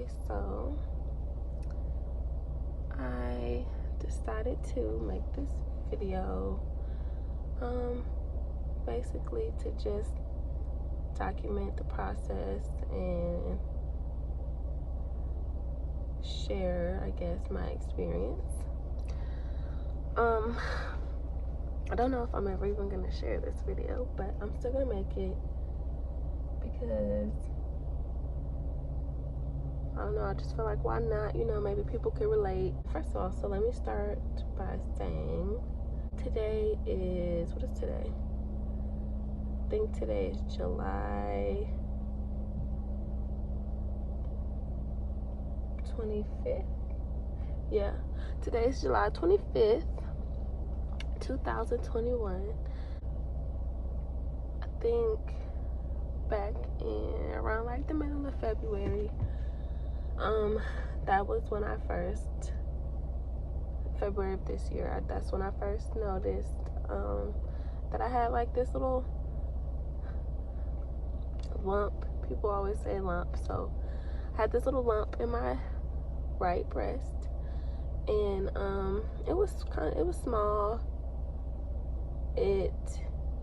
Okay, so I decided to make this video basically to just document the process and share, I guess, my experience. I don't know if I'm ever even gonna share this video, but I'm still gonna make it because I don't know, I just feel like why not, maybe people could relate. First of all, so let me start by saying today is, what is today? I think today is July 25th. Yeah, today is July 25th, 2021. I think back in around like the middle of February, that was when February of this year, that's when I first noticed that I had like this little lump. People always say lump, so I had this little lump in my right breast, and it was small. It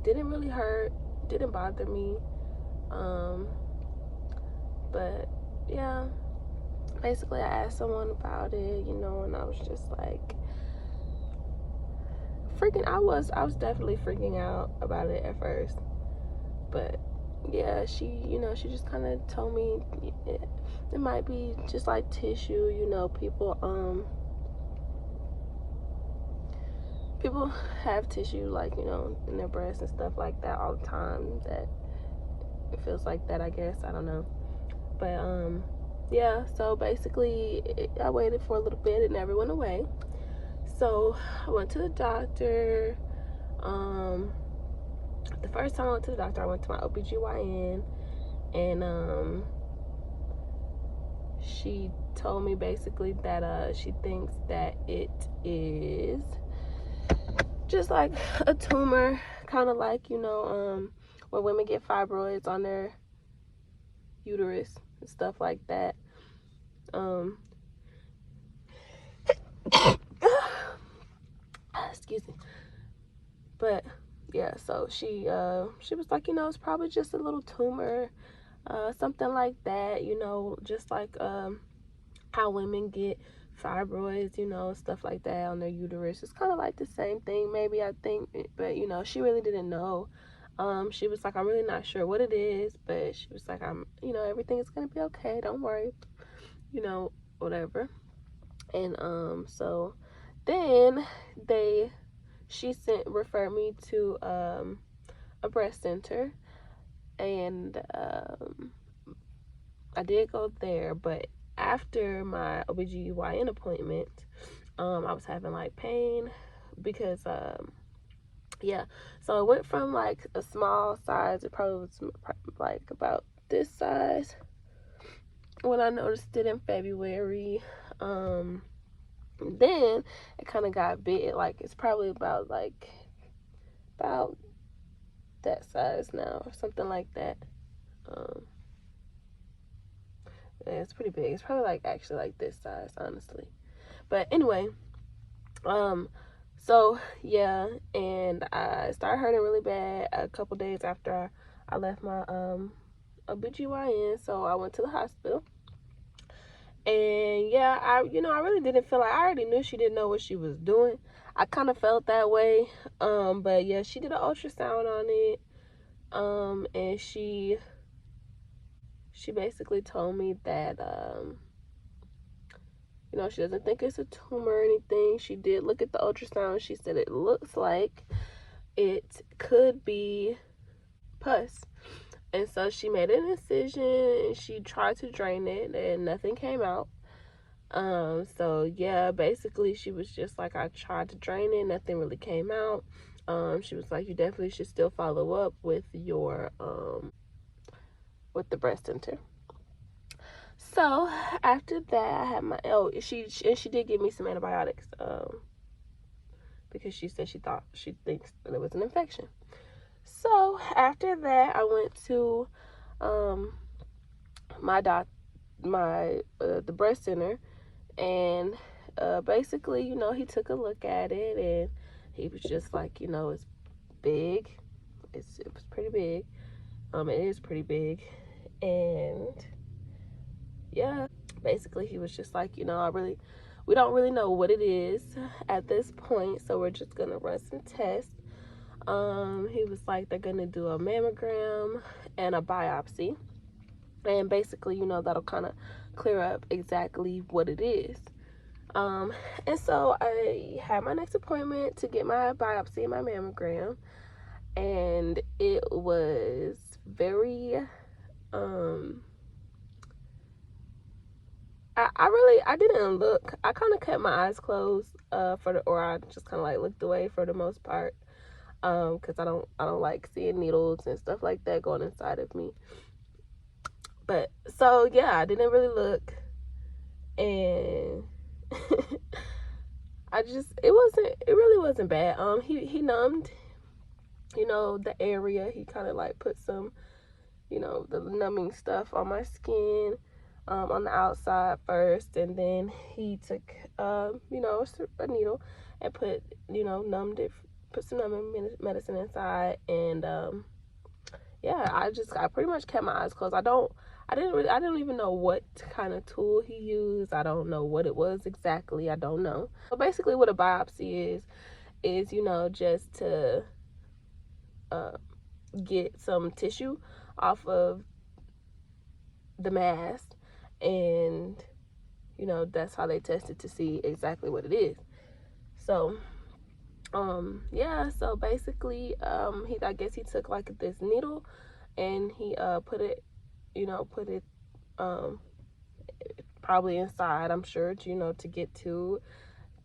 didn't really hurt, didn't bother me, but yeah, basically I asked someone about it, and I was just like I was definitely freaking out about it at first, but yeah, she just kind of told me it might be just like tissue. People have tissue, like, in their breasts and stuff like that all the time, that it feels like that, I guess. I don't know, but yeah, so basically I waited for a little bit, it never went away. So I went to the doctor. The first time I went to the doctor, I went to my OBGYN, and she told me basically that she thinks that it is just like a tumor, kind of like, when women get fibroids on their uterus and stuff like that. Excuse me. But yeah, so she was like, it's probably just a little tumor, something like that, just like how women get fibroids, stuff like that on their uterus. It's kind of like the same thing, maybe, I think, but she really didn't know. She was like, I'm really not sure what it is, but she was like, everything is gonna be okay, don't worry, whatever. And so then she referred me to a breast center, and I did go there, but after my OBGYN appointment, I was having like pain because yeah, so it went from like a small size, it probably was like about this size when I noticed it in February. Then it kind of got big, like it's probably about that size now, or something like that. Yeah, it's pretty big. It's probably actually like this size, honestly. But anyway, so yeah, and I started hurting really bad a couple days after I left my OBGYN, so I went to the hospital. And yeah, I really didn't feel like, I already knew she didn't know what she was doing. I kind of felt that way. But yeah, she did an ultrasound on it. And she basically told me that she doesn't think it's a tumor or anything. She did look at the ultrasound. She said it looks like it could be pus. And so she made an incision and she tried to drain it and nothing came out. So yeah, basically she was just like, I tried to drain it, nothing really came out. She was like, you definitely should still follow up with your with the breast center. So after that, I had my she did give me some antibiotics because she said she thinks that it was an infection. So after that, I went to my the breast center, and basically, you know, he took a look at it, and he was just like, you know, it's big. It was pretty big. It is pretty big, and yeah, basically he was just like, you know, we don't really know what it is at this point, so we're just gonna run some tests. He was like, they're gonna do a mammogram and a biopsy, and basically, you know, that'll kind of clear up exactly what it is. And so I had my next appointment to get my biopsy and my mammogram, and it was very I didn't look. I kind of kept my eyes closed or I just kind of like looked away for the most part, because I don't like seeing needles and stuff like that going inside of me. But so yeah, I didn't really look, and it really wasn't bad. He numbed, you know, the area. He kind of like put some, you know, the numbing stuff on my skin, on the outside first, and then he took, you know, a needle and put, you know, put some numbing medicine inside, and yeah, I pretty much kept my eyes closed. I didn't even know what kind of tool he used. I don't know what it was exactly. I don't know. So basically, what a biopsy is, you know, just to get some tissue off of the mass, and you know, that's how they test it to see exactly what it is. So yeah, so basically, I guess he took like this needle, and he put it probably inside, I'm sure, you know, to get to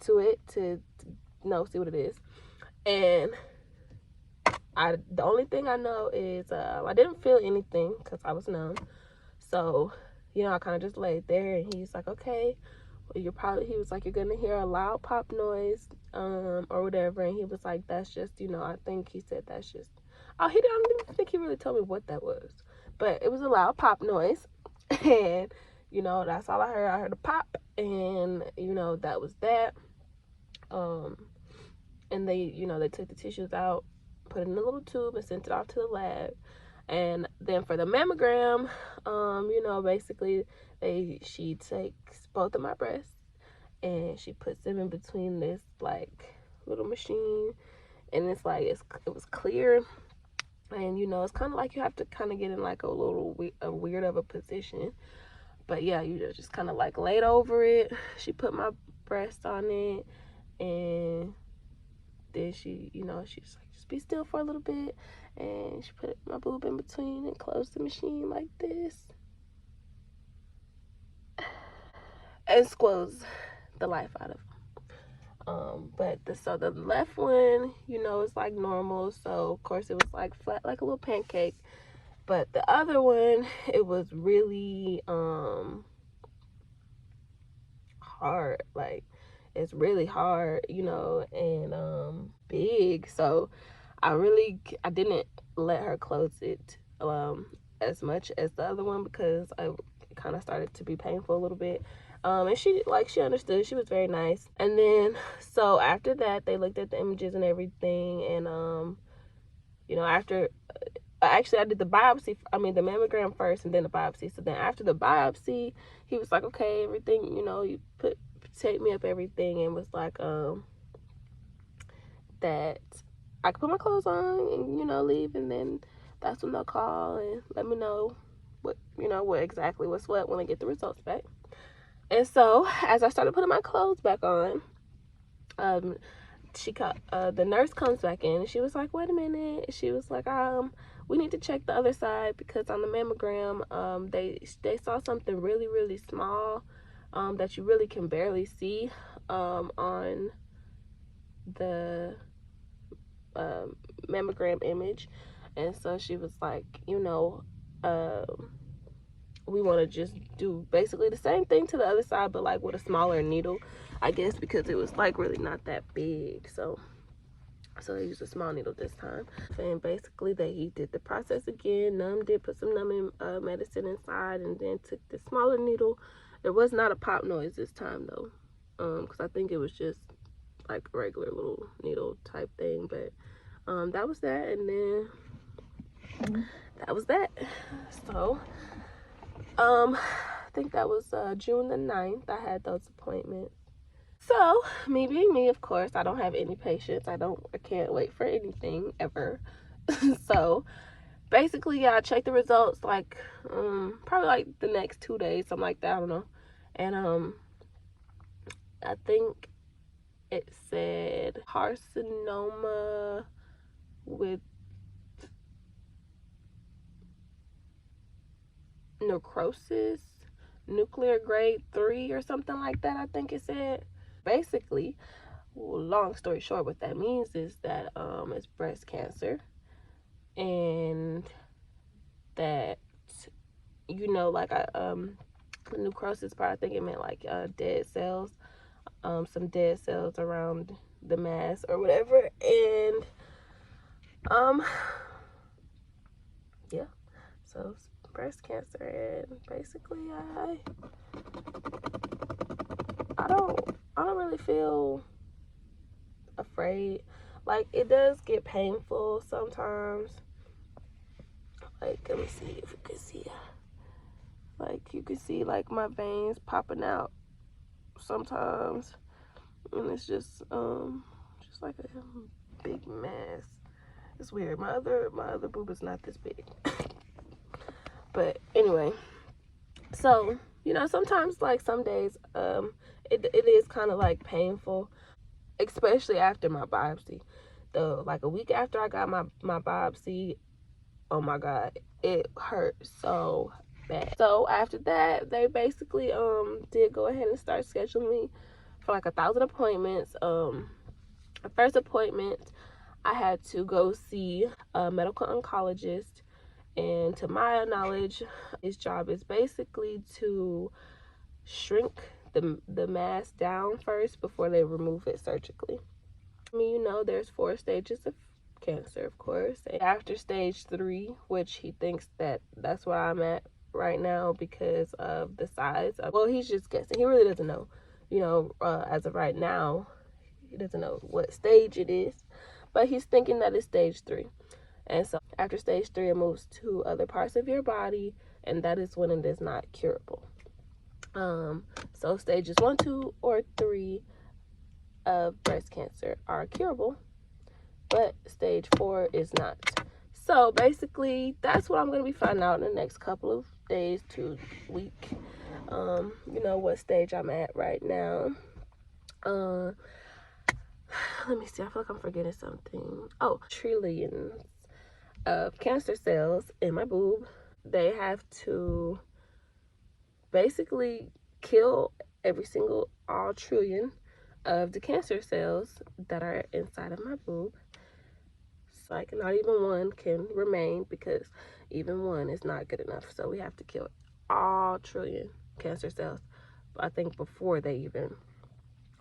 it, to you know, see what it is. And the only thing I know is I didn't feel anything because I was numb. So, you know, I kind of just laid there, and he's like, okay, well, he was like, you're gonna hear a loud pop noise, or whatever. And he was like, that's just, you know, I think he said that's just, I don't even think he really told me what that was, but it was a loud pop noise. And, you know, that's all I heard. I heard a pop, and, you know, that was that. And they, you know, they took the tissues out, put it in a little tube, and sent it off to the lab. And then for the mammogram, you know, basically she takes both of my breasts, and she puts them in between this like little machine, and it's like it was clear, and you know, it's kind of like you have to kind of get in like a weird of a position. But yeah, you just kind of like laid over it. She put my breast on it, and then she, you know, she's like, just be still for a little bit, and she put my boob in between and closed the machine like this, and squeezed the life out of him. But the left one, you know, it's like normal, so of course it was like flat like a little pancake. But the other one, it was really hard. Like, it's really hard, you know, and big. So I didn't let her close it as much as the other one, because it kind of started to be painful a little bit. And she understood. She was very nice. And then so after that, they looked at the images and everything, and you know, after actually I did the mammogram first, and then the biopsy. So then after the biopsy, he was like, okay, everything, you know, you take me up everything, and was like that I could put my clothes on and, you know, leave, and then that's when they'll call and let me know what exactly what's what when I get the results back. And so as I started putting my clothes back on, the nurse comes back in, and she was like, wait a minute. She was like, we need to check the other side, because on the mammogram, they saw something really, really small, that you really can barely see, on the mammogram image. And so she was like, you know, we want to just do basically the same thing to the other side, but like with a smaller needle, I guess, because it was like really not that big. So So they used a small needle this time. And basically he did the process again, numbed it, put some numbing medicine inside, and then took the smaller needle. There was not a pop noise this time though, because I think it was just like a regular little needle type thing. But that was that, and then that was that. So I think that was June the 9th. I had those appointments. So, me being me, of course, I don't have any patience. I can't wait for anything ever. So, basically, yeah, I checked the results like probably like the next 2 days, something like that. I don't know. And I think it said carcinoma with necrosis, nuclear grade 3 or something like that. I think it said. Basically, long story short, what that means is that it's breast cancer, and that, you know, like the necrosis part, I think it meant like dead cells, some dead cells around the mass or whatever. And yeah, so it's breast cancer. And basically I don't really feel afraid. Like, it does get painful sometimes. Like, let me see if you can see. Like, you can see like my veins popping out sometimes, and it's just like a big mass. It's weird. My other boob is not this big. But anyway, so, you know, sometimes, like, some days it is kind of like painful, especially after my biopsy. Though, like a week after I got my biopsy, oh my god, it hurt so bad. So after that, they basically did go ahead and start scheduling me for like 1,000 appointments. The first appointment, I had to go see a medical oncologist, and to my knowledge, his job is basically to shrink the mass down first before they remove it surgically. I mean, you know, there's 4 stages of cancer, of course. After stage 3, which he thinks that's where I'm at right now because of the size. Well, he's just guessing. He really doesn't know. You know, as of right now, he doesn't know what stage it is, but he's thinking that it's stage 3. And so after stage 3, it moves to other parts of your body, and that is when it is not curable. So stages 1, 2, or 3 of breast cancer are curable, but stage 4 is not. So basically, that's what I'm going to be finding out in the next couple of days to week. You know, what stage I'm at right now. Let me see. I feel like I'm forgetting something. Oh, trillions of cancer cells in my boob. They have to basically kill all trillion of the cancer cells that are inside of my boob. So like not even one can remain, because even one is not good enough. So we have to kill all trillion cancer cells, I think, before they even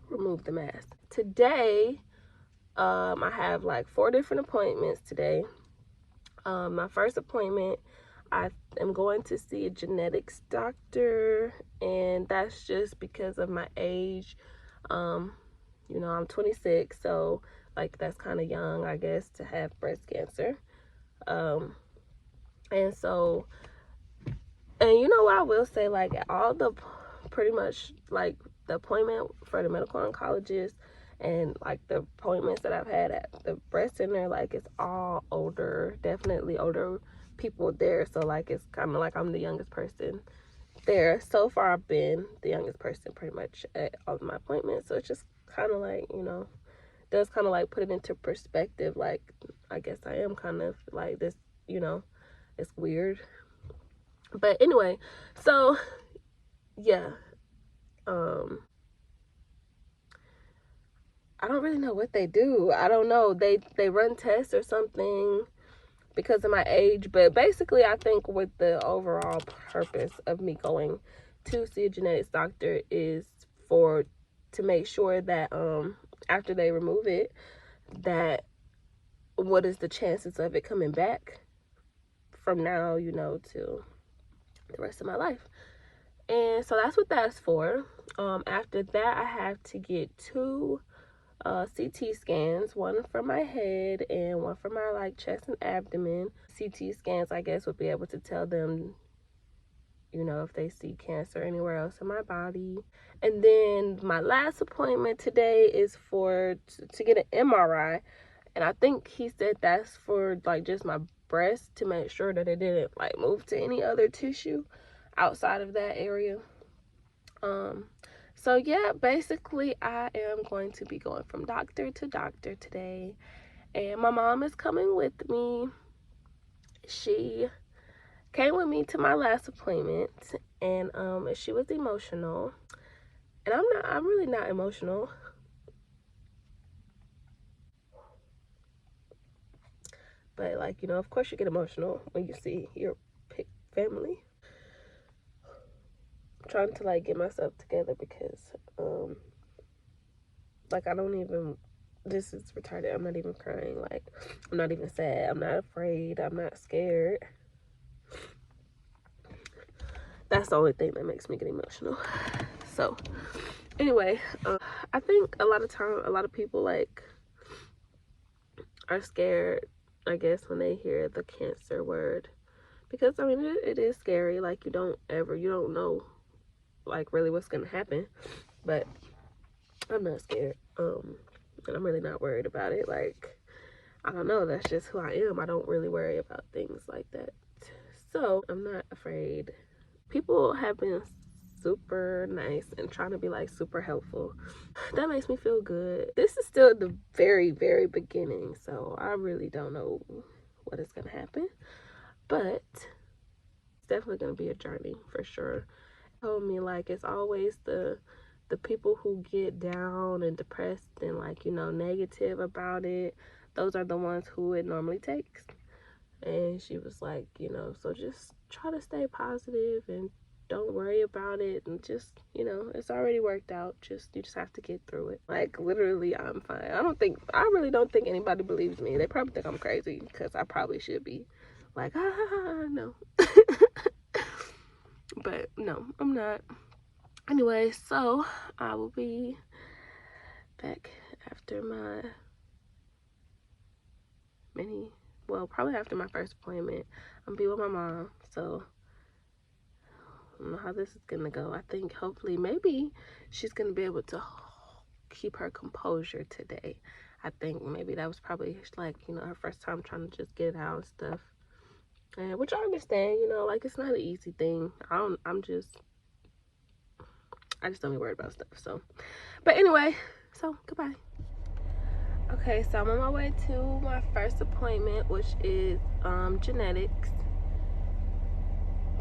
remove the mass. Today, I have like 4 different appointments today. My first appointment, I am going to see a genetics doctor, and that's just because of my age. You know, I'm 26, so like that's kind of young, I guess, to have breast cancer. And so, and you know what I will say, like all the pretty much like the appointment for the medical oncologist and like the appointments that I've had at the breast center, like it's all older, definitely older people there. So like it's kind of like I'm the youngest person there. So far I've been the youngest person pretty much at all of my appointments. So it's just kind of like, you know, does kind of like put it into perspective. Like, I guess I am kind of like this, you know, it's weird. But anyway, so yeah, I don't really know what they do. I don't know. They run tests or something because of my age. But basically, I think with the overall purpose of me going to see a genetics doctor is to make sure that after they remove it, that what is the chances of it coming back from now, you know, to the rest of my life. And so that's what that's for. After that, I have to get 2 CT scans, one for my head and one for my like chest and abdomen. CT scans, I guess, would be able to tell them, you know, if they see cancer anywhere else in my body. And then my last appointment today is for to get an MRI, and I think he said that's for like just my breast, to make sure that it didn't like move to any other tissue outside of that area. So yeah, basically I am going to be going from doctor to doctor today, and my mom is coming with me. She came with me to my last appointment, and she was emotional, and I'm really not emotional, but like, you know, of course you get emotional when you see your family. I'm trying to like get myself together because like I don't even, this is retarded. I'm not even crying. Like, I'm not even sad. I'm not afraid. I'm not scared. That's the only thing that makes me get emotional. So anyway, I think a lot of people like are scared, I guess, when they hear the cancer word, because I mean it is scary. Like, you don't know like really what's gonna happen, but I'm not scared. And I'm really not worried about it. Like, I don't know, that's just who I am. I don't really worry about things like that. So I'm not afraid. People have been super nice and trying to be like super helpful. That makes me feel good. This is still the very, very beginning, so I really don't know what is gonna happen, but it's definitely gonna be a journey for sure. Told me like it's always the people who get down and depressed and like, you know, negative about it, those are the ones who it normally takes. And she was like, you know, so just try to stay positive and don't worry about it, and just, you know, it's already worked out. You just have to get through it. Like, literally, I'm fine. I really don't think anybody believes me. They probably think I'm crazy, because I probably should be like, no. But no, I'm not. Anyway, so I will be back after my probably after my first appointment. I'm gonna be with my mom, so I don't know how this is gonna go. I think hopefully maybe she's gonna be able to keep her composure today. I think maybe that was probably like, you know, her first time trying to just get it out and stuff, and which I understand, you know, like it's not an easy thing. I just don't be worried about stuff. So, but anyway, so goodbye. Okay, so I'm on my way to my first appointment, which is genetics.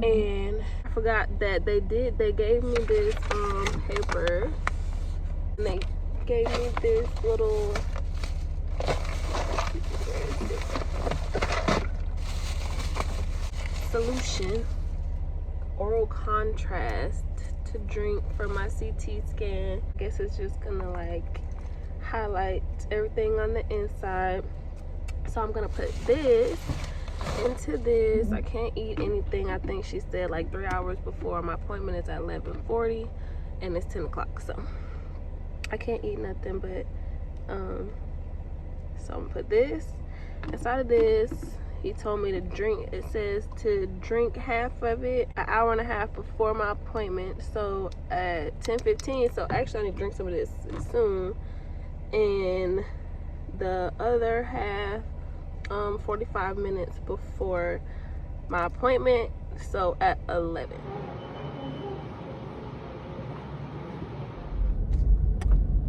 And I forgot that they gave me this paper, and they gave me this little solution, oral contrast, to drink for my CT scan. I guess it's just gonna like highlight everything on the inside. So I'm gonna put this into this. I can't eat anything. I think she said like 3 hours before my appointment is at 11:40, and it's 10 o'clock, so I can't eat nothing. But so I'm gonna put this inside of this. He told me to drink, it says to drink half of it an hour and a half before my appointment, so at 10:15. So actually I need to drink some of this soon, and the other half 45 minutes before my appointment, so at 11.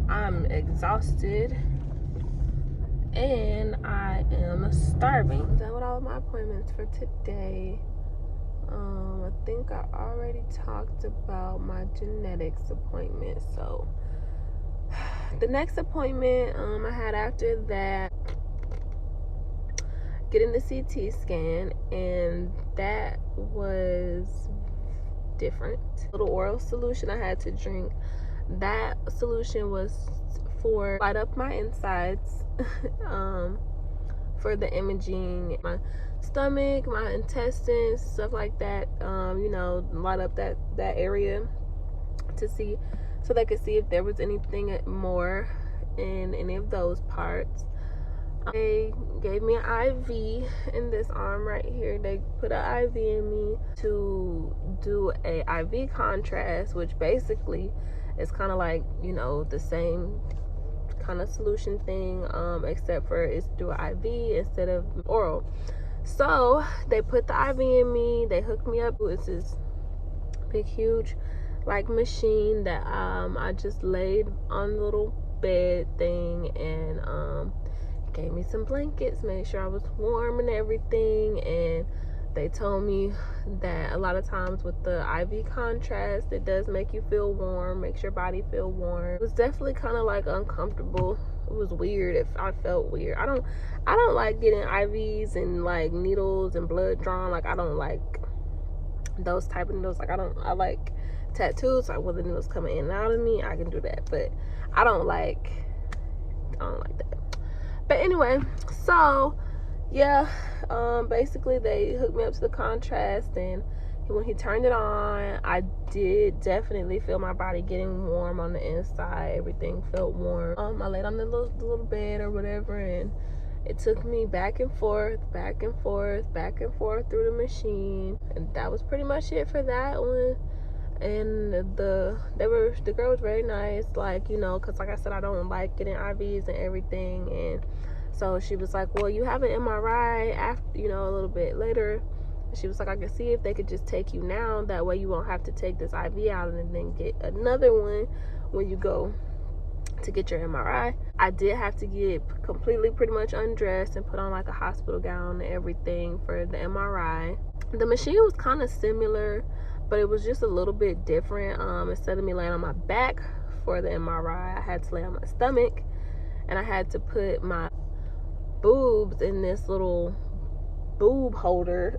I'm exhausted and I am starving. I'm done with all of my appointments for today. I think I already talked about my genetics appointment, so the next appointment I had after that, getting the CT scan, and that was different. Little oral solution I had to drink. That solution was for light up my insides. for the imaging, my stomach, my intestines, stuff like that. You know, light up that area to see, so they could see if there was anything more in any of those parts. They gave me an IV in this arm right here. They put an IV in me to do a IV contrast, which basically is kind of like, you know, the same kind of solution thing, except for it's through an IV instead of oral. So they put the IV in me. They hooked me up with this big, huge, like, machine that I just laid on the little bed thing, and gave me some blankets, made sure I was warm and everything. And they told me that a lot of times with the IV contrast, it does make you feel warm, makes your body feel warm. It was definitely kind of like uncomfortable. It was weird. I felt weird. I don't like getting IVs and like needles and blood drawn. Like, I don't like those type of needles. Like, I like tattoos. Like, when the needles coming in and out of me, I can do that, but I don't like that. But anyway, so yeah, basically they hooked me up to the contrast, and when he turned it on, I did definitely feel my body getting warm on the inside. Everything felt warm. I laid on the little bed or whatever, and it took me back and forth through the machine, and that was pretty much it for that one. And the girl was very nice, like, you know, because like I said, I don't like getting IVs and everything. And so she was like, well, you have an MRI after, you know, a little bit later. She was like, I can see if they could just take you now, that way you won't have to take this IV out and then get another one when you go to get your MRI. I did have to get completely pretty much undressed and put on like a hospital gown and everything for the MRI. The machine was kind of similar, but it was just a little bit different. Instead of me laying on my back for the MRI, I had to lay on my stomach, and I had to put my boobs in this little boob holder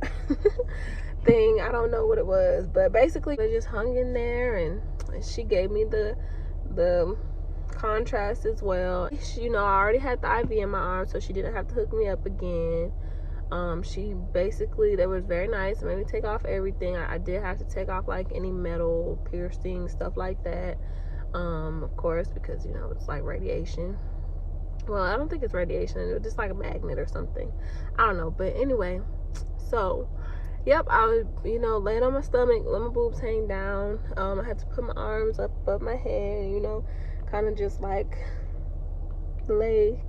thing. I don't know what it was, but basically they just hung in there, and she gave me the contrast as well. You know, I already had the IV in my arm, so she didn't have to hook me up again. She basically, they was very nice, made me take off everything. I did have to take off like any metal piercing, stuff like that, of course, because, you know, it's like radiation. Well, I don't think it's radiation, it was just like a magnet or something, I don't know. But anyway, so yep, I was, you know, laying on my stomach, let my boobs hang down. I had to put my arms up above my head, you know, kind of just like lay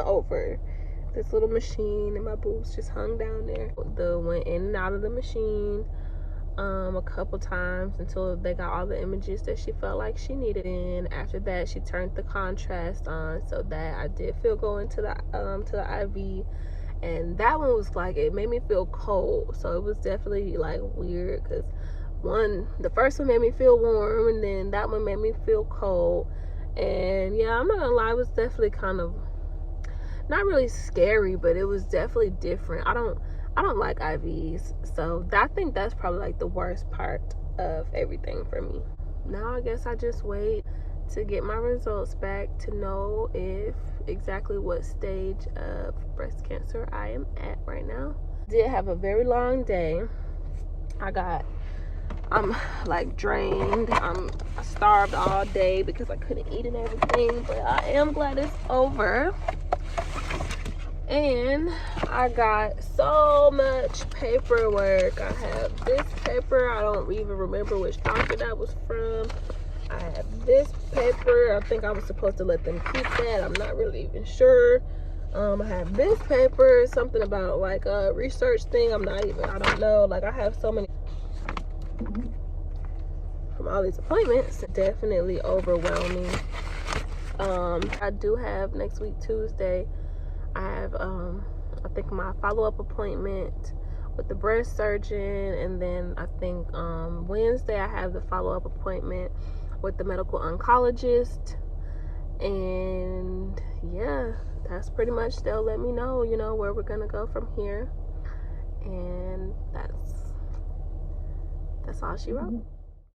over this little machine, and my boobs just hung down there. Went in and out of the machine a couple times until they got all the images that she felt like she needed. And after that, she turned the contrast on, so that I did feel going to the IV. And that one was like, it made me feel cold, so it was definitely like weird, because the first one made me feel warm, and then that one made me feel cold. And yeah, I'm not gonna lie, it was definitely kind of not really scary, but it was definitely different. I don't like IVs, so I think that's probably like the worst part of everything for me. Now I guess I just wait to get my results back to know if exactly what stage of breast cancer I am at right now. Did have a very long day. I'm like drained. I starved all day because I couldn't eat and everything, but I am glad it's over. And I got so much paperwork. I have this paper. I don't even remember which doctor that was from. I have this paper. I think I was supposed to let them keep that. I'm not really even sure. I have this paper, something about like a research thing. I don't know. Like, I have so many from all these appointments. Definitely overwhelming. I do have next week, Tuesday, I have I think my follow-up appointment with the breast surgeon, and then I think Wednesday I have the follow-up appointment with the medical oncologist. And yeah, that's pretty much, they'll let me know, you know, where we're gonna go from here. And that's all she wrote.